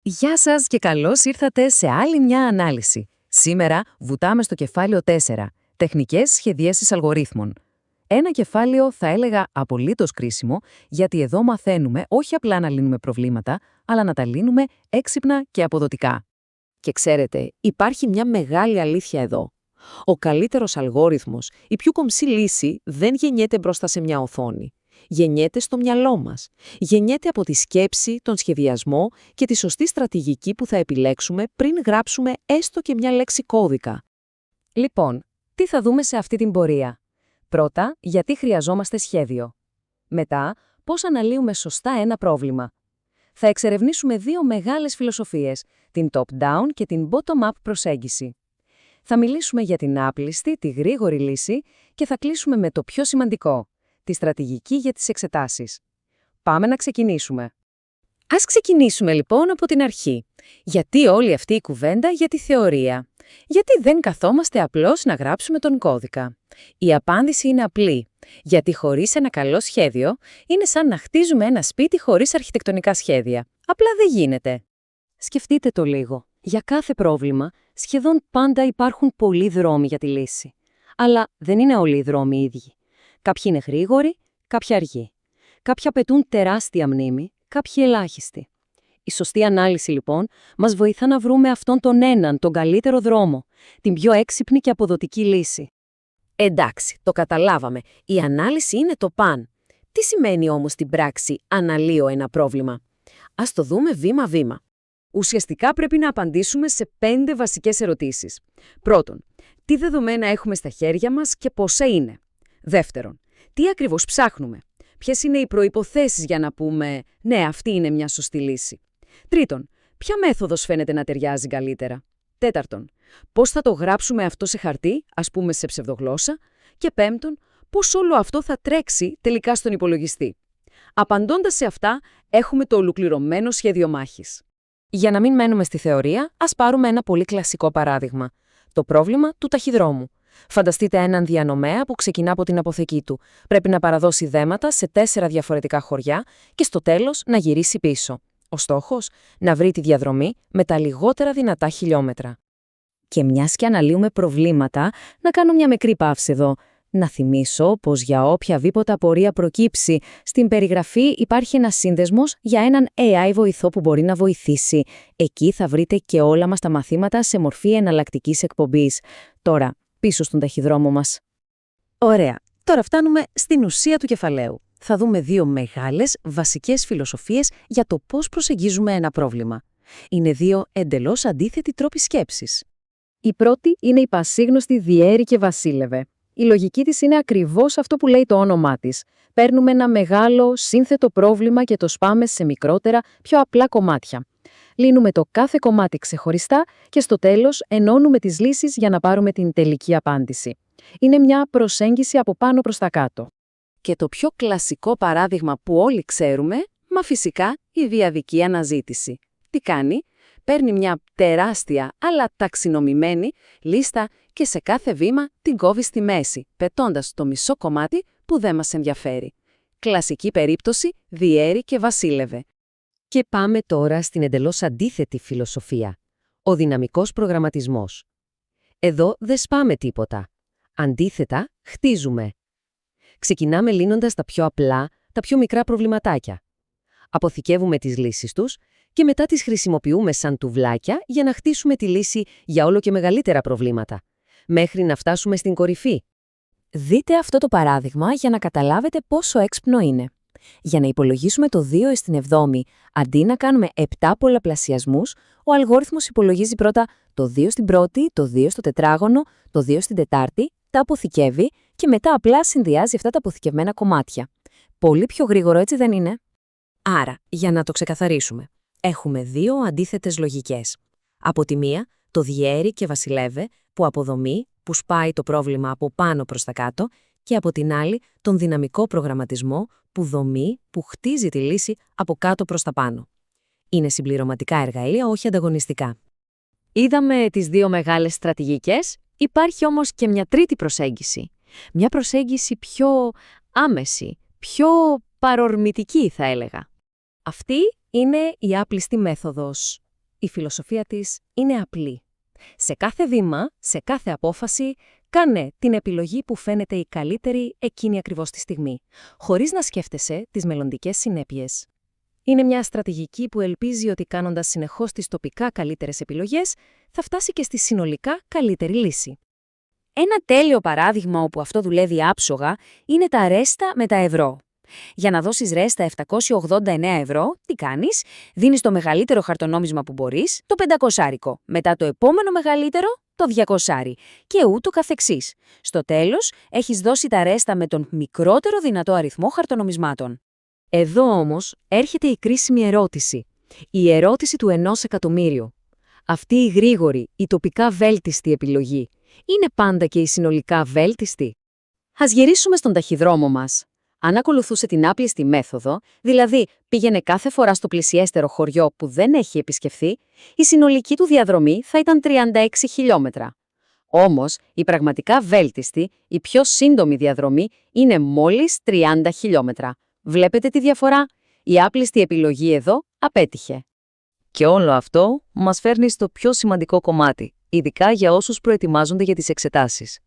Γεια σας και καλώς ήρθατε σε άλλη μια ανάλυση. Σήμερα βουτάμε στο κεφάλαιο 4, τεχνικές σχεδίασης αλγορίθμων. Ένα κεφάλαιο θα έλεγα απολύτως κρίσιμο, γιατί εδώ μαθαίνουμε όχι απλά να λύνουμε προβλήματα, αλλά να τα λύνουμε έξυπνα και αποδοτικά. Και ξέρετε, υπάρχει μια μεγάλη αλήθεια εδώ. Ο καλύτερος αλγόριθμος, η πιο κομψή λύση, δεν γεννιέται μπροστά σε μια οθόνη. Γεννιέται στο μυαλό μας. Γεννιέται από τη σκέψη, τον σχεδιασμό και τη σωστή στρατηγική που θα επιλέξουμε πριν γράψουμε έστω και μια λέξη κώδικα. Λοιπόν, τι θα δούμε σε αυτή την πορεία? Πρώτα, γιατί χρειαζόμαστε σχέδιο. Μετά, πώς αναλύουμε σωστά ένα πρόβλημα. Θα εξερευνήσουμε δύο μεγάλες φιλοσοφίες, την top-down και την bottom-up προσέγγιση. Θα μιλήσουμε για την άπλιστη, τη γρήγορη λύση και θα κλείσουμε με το πιο σημαντικό, τη στρατηγική για τις εξετάσεις. Πάμε να ξεκινήσουμε. Ας ξεκινήσουμε λοιπόν από την αρχή. Γιατί όλη αυτή η κουβέντα για τη θεωρία? Γιατί δεν καθόμαστε απλώς να γράψουμε τον κώδικα? Η απάντηση είναι απλή. Γιατί χωρίς ένα καλό σχέδιο είναι σαν να χτίζουμε ένα σπίτι χωρίς αρχιτεκτονικά σχέδια. Απλά δεν γίνεται. Σκεφτείτε το λίγο. Για κάθε πρόβλημα, σχεδόν πάντα υπάρχουν πολλοί δρόμοι για τη λύση. Αλλά δεν είναι όλοι οι δρόμοι ίδιοι. Κάποιοι είναι γρήγοροι, κάποιοι αργοί. Κάποιοι απαιτούν τεράστια μνήμη, κάποιοι ελάχιστοι. Η σωστή ανάλυση, λοιπόν, μας βοηθά να βρούμε αυτόν τον έναν, τον καλύτερο δρόμο, την πιο έξυπνη και αποδοτική λύση. Εντάξει, το καταλάβαμε. Η ανάλυση είναι το παν. Τι σημαίνει όμως στην πράξη αναλύω ένα πρόβλημα? Ας το δούμε βήμα-βήμα. Ουσιαστικά πρέπει να απαντήσουμε σε 5 βασικές ερωτήσεις. Πρώτον, τι δεδομένα έχουμε στα χέρια μας και πόσα είναι? Δεύτερον, τι ακριβώς ψάχνουμε? Ποιες είναι οι προϋποθέσεις για να πούμε «ναι, αυτή είναι μια σωστή λύση»? Τρίτον, ποια μέθοδος φαίνεται να ταιριάζει καλύτερα? Τέταρτον, πώς θα το γράψουμε αυτό σε χαρτί, ας πούμε σε ψευδογλώσσα? Και πέμπτον, πώς όλο αυτό θα τρέξει τελικά στον υπολογιστή? Απαντώντας σε αυτά, έχουμε το ολοκληρωμένο σχέδιο μάχης. Για να μην μένουμε στη θεωρία, ας πάρουμε ένα πολύ κλασικό παράδειγμα. Το πρόβλημα του ταχυδρόμου. Φανταστείτε έναν διανομέα που ξεκινά από την αποθήκη του. Πρέπει να παραδώσει δέματα σε 4 διαφορετικά χωριά και στο τέλος να γυρίσει πίσω. Ο στόχος, να βρει τη διαδρομή με τα λιγότερα δυνατά χιλιόμετρα. Και μιας και αναλύουμε προβλήματα, να κάνω μια μικρή παύση εδώ. Να θυμίσω πως για οποιαδήποτε απορία προκύψει, στην περιγραφή υπάρχει ένας σύνδεσμος για έναν AI βοηθό που μπορεί να βοηθήσει. Εκεί θα βρείτε και όλα μας τα μαθήματα σε μορφή εναλλακτικής εκπομπής. Τώρα, πίσω στον ταχυδρόμο μας. Ωραία. Τώρα φτάνουμε στην ουσία του κεφαλαίου. Θα δούμε 2 μεγάλες βασικές φιλοσοφίες για το πώς προσεγγίζουμε ένα πρόβλημα. Είναι 2 εντελώς αντίθετοι τρόποι σκέψης. Η πρώτη είναι η πασίγνωστη Διέρη και Βασίλευε. Η λογική της είναι ακριβώς αυτό που λέει το όνομά της. Παίρνουμε ένα μεγάλο, σύνθετο πρόβλημα και το σπάμε σε μικρότερα, πιο απλά κομμάτια. Λύνουμε το κάθε κομμάτι ξεχωριστά και στο τέλος ενώνουμε τις λύσεις για να πάρουμε την τελική απάντηση. Είναι μια προσέγγιση από πάνω προς τα κάτω. Και το πιο κλασικό παράδειγμα που όλοι ξέρουμε, μα φυσικά η διαδική αναζήτηση. Τι κάνει? Παίρνει μια τεράστια αλλά ταξινομημένη λίστα και σε κάθε βήμα την κόβει στη μέση, πετώντας το μισό κομμάτι που δεν μας ενδιαφέρει. Κλασική περίπτωση Διέρη και Βασίλευε. Και πάμε τώρα στην εντελώς αντίθετη φιλοσοφία. Ο δυναμικός προγραμματισμός. Εδώ δεν σπάμε τίποτα. Αντίθετα, χτίζουμε. Ξεκινάμε λύνοντας τα πιο απλά, τα πιο μικρά προβληματάκια. Αποθηκεύουμε τις λύσεις τους και μετά τις χρησιμοποιούμε σαν τουβλάκια για να χτίσουμε τη λύση για όλο και μεγαλύτερα προβλήματα, μέχρι να φτάσουμε στην κορυφή. Δείτε αυτό το παράδειγμα για να καταλάβετε πόσο έξυπνο είναι. Για να υπολογίσουμε το 2 στην 7η, αντί να κάνουμε 7 πολλαπλασιασμούς, ο αλγόριθμος υπολογίζει πρώτα το 2 στην πρώτη, το 2 στο τετράγωνο, το 2 στην τετάρτη, τα αποθηκεύει και μετά απλά συνδυάζει αυτά τα αποθηκευμένα κομμάτια. Πολύ πιο γρήγορο, έτσι δεν είναι? Άρα, για να το ξεκαθαρίσουμε, έχουμε 2 αντίθετες λογικές. Από τη μία, το Διέρη και Βασιλεύε, που αποδομεί, που σπάει το πρόβλημα από πάνω προς τα κάτω, και από την άλλη, τον δυναμικό προγραμματισμό, που δομεί, που χτίζει τη λύση από κάτω προς τα πάνω. Είναι συμπληρωματικά εργαλεία, όχι ανταγωνιστικά. Είδαμε τις 2 μεγάλες στρατηγικές, υπάρχει όμως και μια τρίτη προσέγγιση. Μια προσέγγιση πιο άμεση, πιο παρορμητική θα έλεγα. Αυτή είναι η άπλιστη μέθοδος. Η φιλοσοφία της είναι απλή. Σε κάθε βήμα, σε κάθε απόφαση, κάνε την επιλογή που φαίνεται η καλύτερη εκείνη ακριβώς τη στιγμή, χωρίς να σκέφτεσαι τις μελλοντικές συνέπειες. Είναι μια στρατηγική που ελπίζει ότι κάνοντας συνεχώς τις τοπικά καλύτερες επιλογές, θα φτάσει και στη συνολικά καλύτερη λύση. Ένα τέλειο παράδειγμα όπου αυτό δουλεύει άψογα είναι τα ρέστα με τα ευρώ. Για να δώσεις ρέστα 789 ευρώ, τι κάνεις? Δίνεις το μεγαλύτερο χαρτονόμισμα που μπορείς, το 500άρικο, μετά το επόμενο μεγαλύτερο, το 200άρι και ούτω καθεξής. Στο τέλος, έχεις δώσει τα ρέστα με τον μικρότερο δυνατό αριθμό χαρτονομισμάτων. Εδώ όμως έρχεται η κρίσιμη ερώτηση. Η ερώτηση του 1.000.000. Αυτή η γρήγορη, η τοπικά βέλτιστη επιλογή, είναι πάντα και η συνολικά βέλτιστη? Ας γυρίσουμε στον ταχυδρόμο μας. Αν ακολουθούσε την άπλιστη μέθοδο, δηλαδή πήγαινε κάθε φορά στο πλησιέστερο χωριό που δεν έχει επισκεφθεί, η συνολική του διαδρομή θα ήταν 36 χιλιόμετρα. Όμως, η πραγματικά βέλτιστη, η πιο σύντομη διαδρομή είναι μόλις 30 χιλιόμετρα. Βλέπετε τη διαφορά? Η άπλιστη επιλογή εδώ απέτυχε. Και όλο αυτό μας φέρνει στο πιο σημαντικό κομμάτι, ειδικά για όσους προετοιμάζονται για τις εξετάσεις.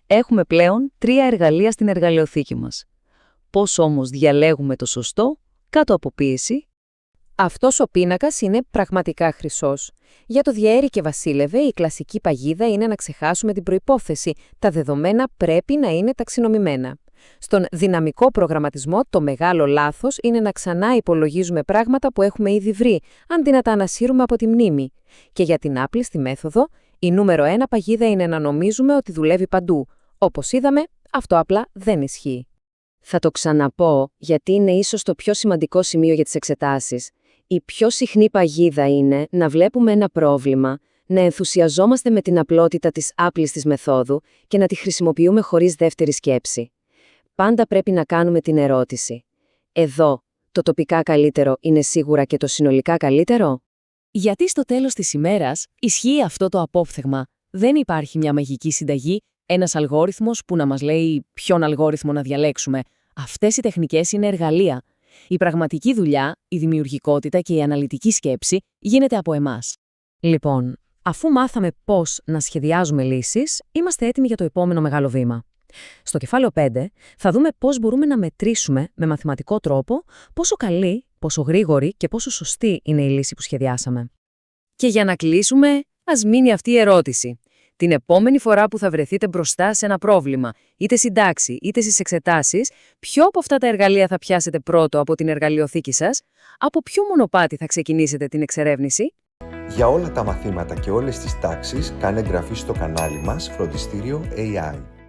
Έχουμε πλέον 3 εργαλεία στην εργαλειοθήκη μας. Πώς όμως διαλέγουμε το σωστό κάτω από πίεση? Αυτός ο πίνακας είναι πραγματικά χρυσός. Για το Διέρη και Βασίλευε, η κλασική παγίδα είναι να ξεχάσουμε την προϋπόθεση. Τα δεδομένα πρέπει να είναι ταξινομημένα. Στον δυναμικό προγραμματισμό, το μεγάλο λάθος είναι να ξανά υπολογίζουμε πράγματα που έχουμε ήδη βρει, αντί να τα ανασύρουμε από τη μνήμη. Και για την άπλιστη μέθοδο, η νούμερο 1 παγίδα είναι να νομίζουμε ότι δουλεύει παντού. Όπως είδαμε, αυτό απλά δεν ισχύει. Θα το ξαναπώ, γιατί είναι ίσως το πιο σημαντικό σημείο για τις εξετάσεις. Η πιο συχνή παγίδα είναι να βλέπουμε ένα πρόβλημα, να ενθουσιαζόμαστε με την απλότητα της άπλιστης μεθόδου και να τη χρησιμοποιούμε χωρίς δεύτερη σκέψη. Πάντα πρέπει να κάνουμε την ερώτηση. Εδώ, το τοπικά καλύτερο είναι σίγουρα και το συνολικά καλύτερο? Γιατί στο τέλος της ημέρας ισχύει αυτό το απόφθεγμα. Δεν υπάρχει μια μαγική συνταγή, ένας αλγόριθμος που να μας λέει ποιον αλγόριθμο να διαλέξουμε. Αυτές οι τεχνικές είναι εργαλεία. Η πραγματική δουλειά, η δημιουργικότητα και η αναλυτική σκέψη γίνεται από εμάς. Λοιπόν, αφού μάθαμε πώς να σχεδιάζουμε λύσεις, είμαστε έτοιμοι για το επόμενο μεγάλο βήμα. Στο κεφάλαιο 5 θα δούμε πώς μπορούμε να μετρήσουμε με μαθηματικό τρόπο πόσο καλή, πόσο γρήγορη και πόσο σωστή είναι η λύση που σχεδιάσαμε. Και για να κλείσουμε, ας μείνει αυτή η ερώτηση. Την επόμενη φορά που θα βρεθείτε μπροστά σε ένα πρόβλημα, είτε στην τάξη είτε στις εξετάσεις, ποιο από αυτά τα εργαλεία θα πιάσετε πρώτο από την εργαλειοθήκη σας, από ποιο μονοπάτι θα ξεκινήσετε την εξερεύνηση? Για όλα τα μαθήματα και όλες τις τάξεις, κάνε εγγραφή στο κανάλι μας Φροντιστήριο AI.